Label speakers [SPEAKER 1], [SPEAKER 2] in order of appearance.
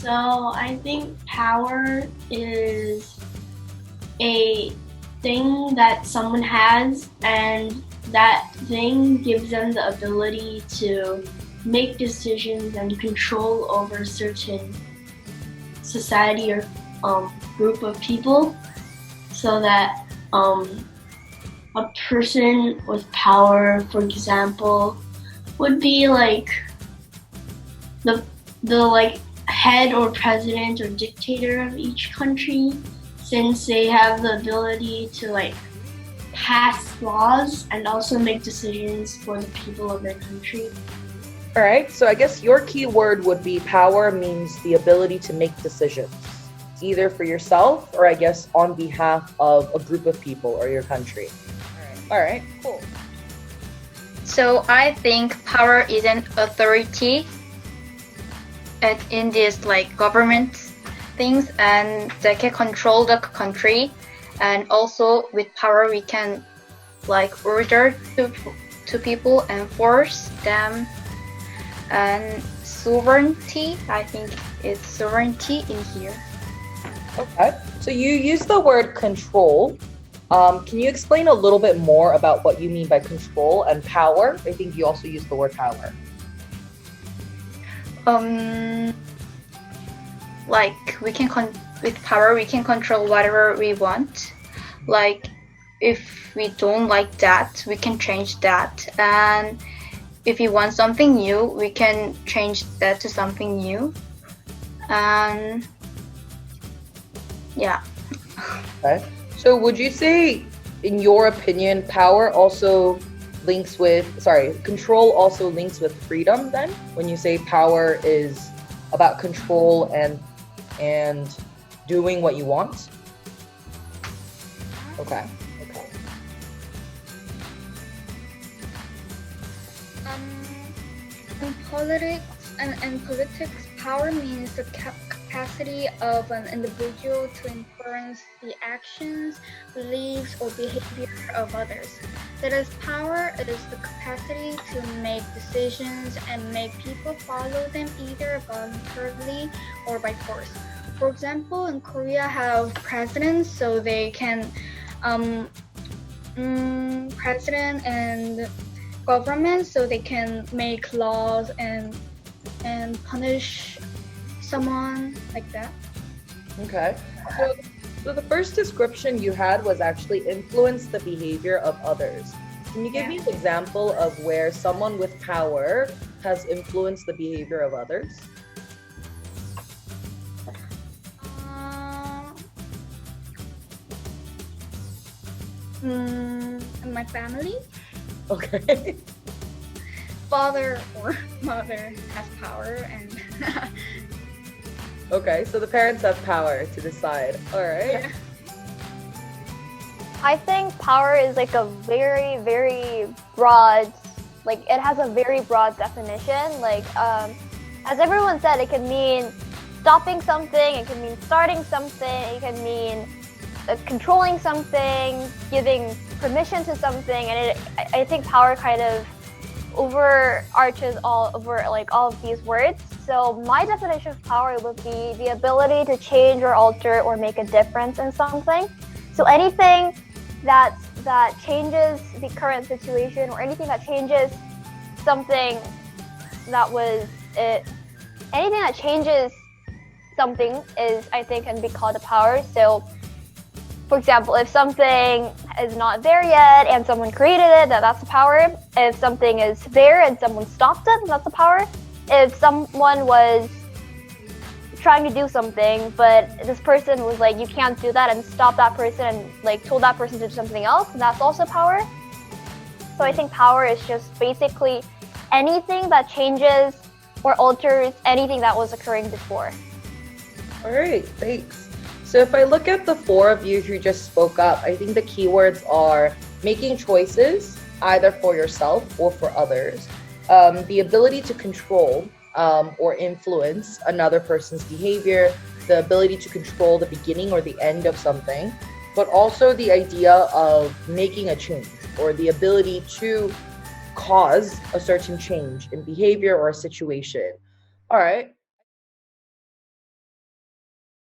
[SPEAKER 1] So I think power is a thing that someone has, and that thing gives them the ability to make decisions and control over a certain society or group of people, so that a person with power, for example, would be like the like head or president or dictator of each country, since they have the ability to like pass laws and also make decisions for the people of their country.
[SPEAKER 2] All right, so I guess your key word would be power means the ability to make decisions, either for yourself or I guess on behalf of a group of people or your country. All right, cool.
[SPEAKER 3] So I think power is an authority in this like government things, and they can control the country, and also with power we can like order to people and force them. And sovereignty, I think it's sovereignty in here.
[SPEAKER 2] Okay, so you use the word control. Can you explain a little bit more about what you mean by control and power? I think you also use the word power.
[SPEAKER 3] Like we can with power we can control whatever we want. Like if we don't like that, we can change that, and if we want something new, we can change that to something new. And yeah.
[SPEAKER 2] Okay. So would you say, in your opinion, control also links with freedom then? When you say power is about control and doing what you want? Okay.
[SPEAKER 4] In politics, power means the capacity of an individual to influence the actions, beliefs, or behavior of others. That is, power is the capacity to make decisions and make people follow them either voluntarily or by force. For example, in Korea have presidents, so they can president and government, so they can make laws and punish someone like that.
[SPEAKER 2] Okay. So the first description you had was actually influence the behavior of others. Can you give me an example of where someone with power has influenced the behavior of others?
[SPEAKER 4] In my family,
[SPEAKER 2] Okay.
[SPEAKER 4] father or mother has power, and
[SPEAKER 2] Okay, so the parents have power to decide. All right.
[SPEAKER 5] I think power is like a very, very broad, like it has a very broad definition. Like, as everyone said, it can mean stopping something, it can mean starting something, it can mean controlling something, giving permission to something, and I think power kind of overarches all of these words. So my definition of power would be the ability to change or alter or make a difference in something. So anything that changes the current situation, or anything that changes something that was it. Anything that changes something is, I think, can be called a power. So, for example, if something is not there yet and someone created it, that's a power. If something is there and someone stopped it, that's a power. If someone was trying to do something, but this person was like, you can't do that, and stopped that person and like told that person to do something else, that's also power. So I think power is just basically anything that changes or alters anything that was occurring before.
[SPEAKER 2] All right, thanks. So if I look at the four of you who just spoke up, I think the keywords are making choices, either for yourself or for others, the ability to control or influence another person's behavior, the ability to control the beginning or the end of something, but also the idea of making a change or the ability to cause a certain change in behavior or a situation. All right.